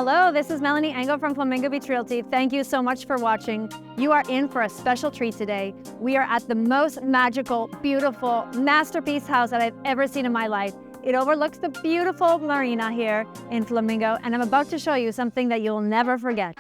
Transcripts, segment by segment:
Hello, this is Melanie Engel from Flamingo Beach Realty. Thank you so much for watching. You are in for a special treat today. We are at the most magical, beautiful, masterpiece house that I've ever seen in my life. It overlooks the beautiful marina here in Flamingo, and I'm about to show you something that you'll never forget.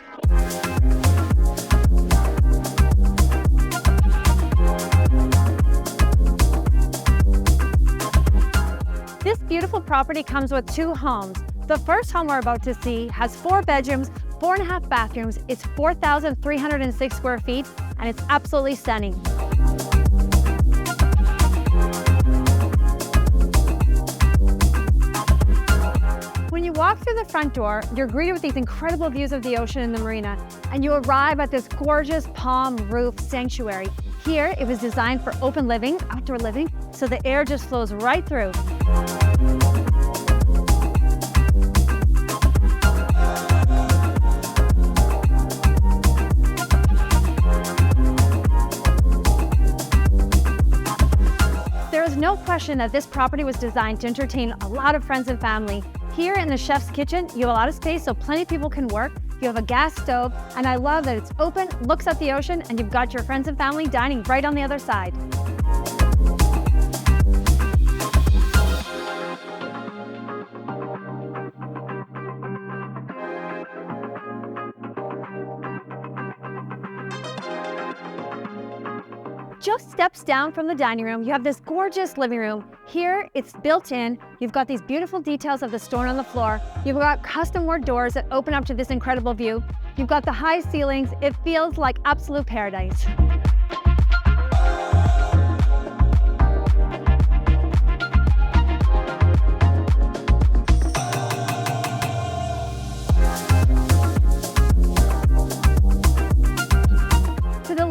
This beautiful property comes with two homes. The first home we're about to see has 4 bedrooms, 4.5 bathrooms. It's 4,306 square feet, and it's absolutely stunning. When you walk through the front door, you're greeted with these incredible views of the ocean and the marina, and you arrive at this gorgeous palm roof sanctuary. Here, it was designed for open living, outdoor living, so the air just flows right through. There is no question that this property was designed to entertain a lot of friends and family. Here in the chef's kitchen, you have a lot of space so plenty of people can work. You have a gas stove, and I love that it's open, looks at the ocean, and you've got your friends and family dining right on the other side. Just steps down from the dining room, you have this gorgeous living room. Here, it's built in. You've got these beautiful details of the stone on the floor. You've got custom wood doors that open up to this incredible view. You've got the high ceilings. It feels like absolute paradise.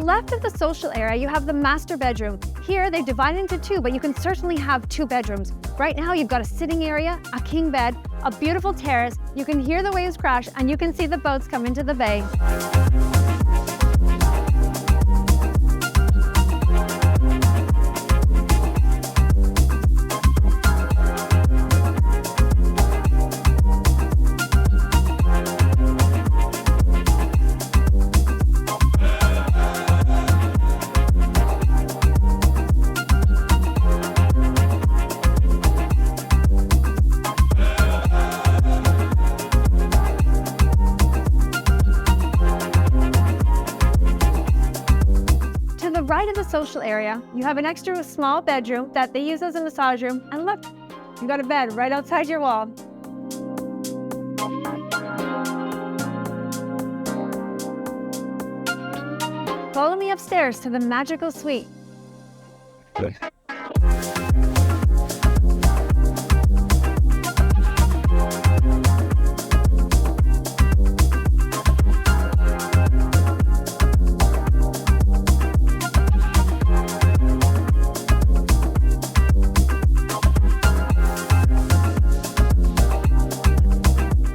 Left of the social area, you have the master bedroom. Here, they divide into 2, but you can certainly have 2 bedrooms. Right now, you've got a sitting area, a king bed, a beautiful terrace. You can hear the waves crash, and you can see the boats come into the bay. Right in the social area, you have an extra small bedroom that they use as a massage room, and look, you got a bed right outside your wall. Follow me upstairs to the magical suite. Good.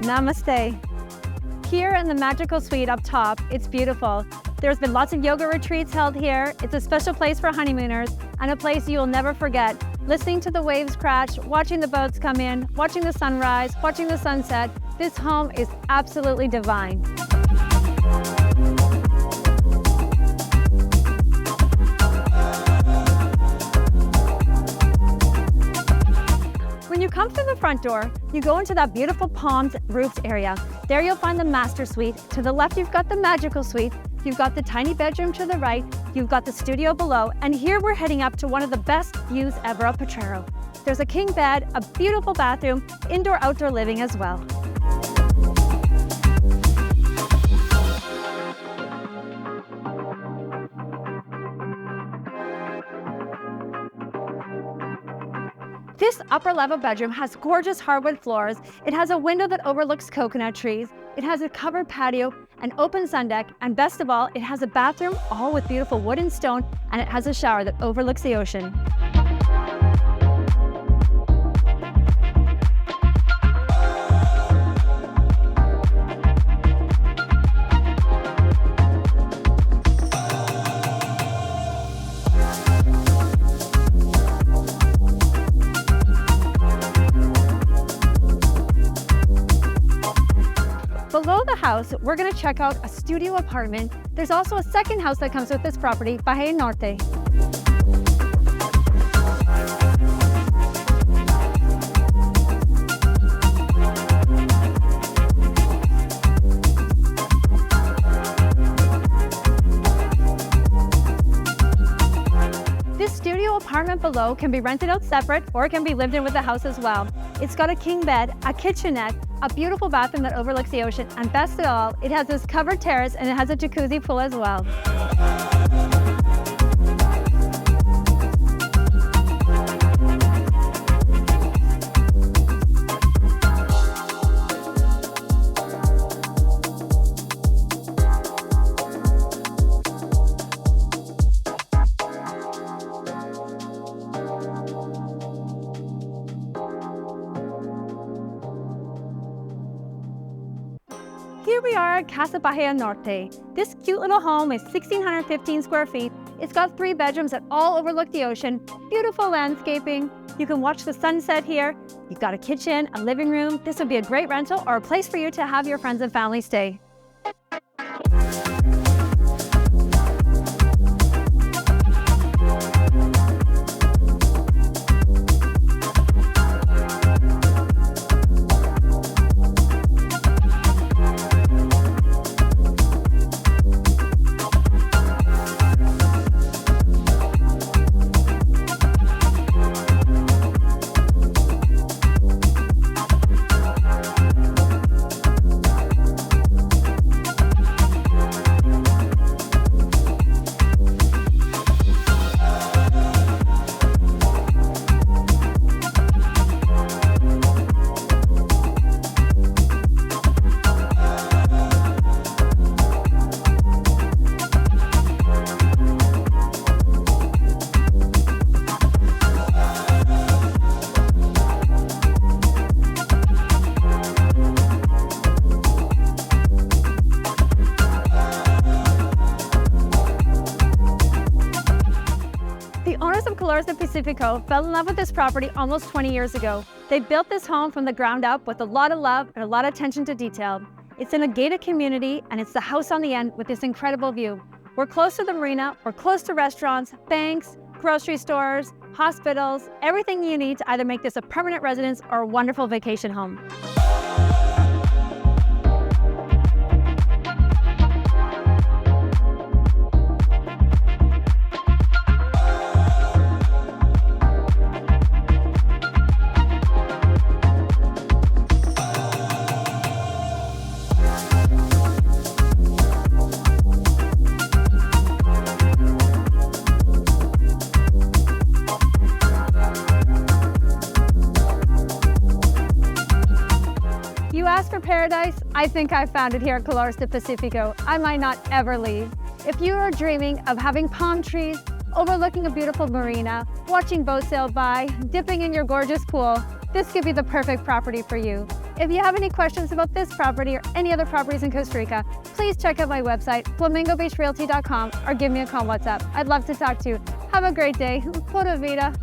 Namaste. Here in the magical suite up top, it's beautiful. There's been lots of yoga retreats held here. It's a special place for honeymooners and a place you will never forget. Listening to the waves crash, watching the boats come in, watching the sunrise, watching the sunset. This home is absolutely divine. When you come through the front door, you go into that beautiful palmed roofed area. There you'll find the master suite. To the left, you've got the magical suite. You've got the tiny bedroom to the right. You've got the studio below. And here we're heading up to one of the best views ever of Potrero. There's a king bed, a beautiful bathroom, indoor-outdoor living as well. This upper level bedroom has gorgeous hardwood floors. It has a window that overlooks coconut trees. It has a covered patio, an open sun deck, and best of all, it has a bathroom all with beautiful wood and stone, and it has a shower that overlooks the ocean. house, we're gonna check out a studio apartment. There's also a second house that comes with this property, Bahia Norte. This studio apartment below can be rented out separate or it can be lived in with the house as well. It's got a king bed, a kitchenette, a beautiful bathroom that overlooks the ocean, and best of all, it has this covered terrace and it has a jacuzzi pool as well. Here we are at Casa Bahia Norte. This cute little home is 1,615 square feet. It's got 3 bedrooms that all overlook the ocean, beautiful landscaping. You can watch the sunset here. You've got a kitchen, a living room. This would be a great rental or a place for you to have your friends and family stay. Pacifico fell in love with this property almost 20 years ago. They built this home from the ground up with a lot of love and a lot of attention to detail. It's in a gated community and it's the house on the end with this incredible view. We're close to the marina, we're close to restaurants, banks, grocery stores, hospitals, everything you need to either make this a permanent residence or a wonderful vacation home. Paradise? I think I found it here at Colores de Pacifico. I might not ever leave. If you are dreaming of having palm trees, overlooking a beautiful marina, watching boats sail by, dipping in your gorgeous pool, this could be the perfect property for you. If you have any questions about this property or any other properties in Costa Rica, please check out my website, flamingobeachrealty.com, or give me a call on WhatsApp. I'd love to talk to you. Have a great day. Pura vida.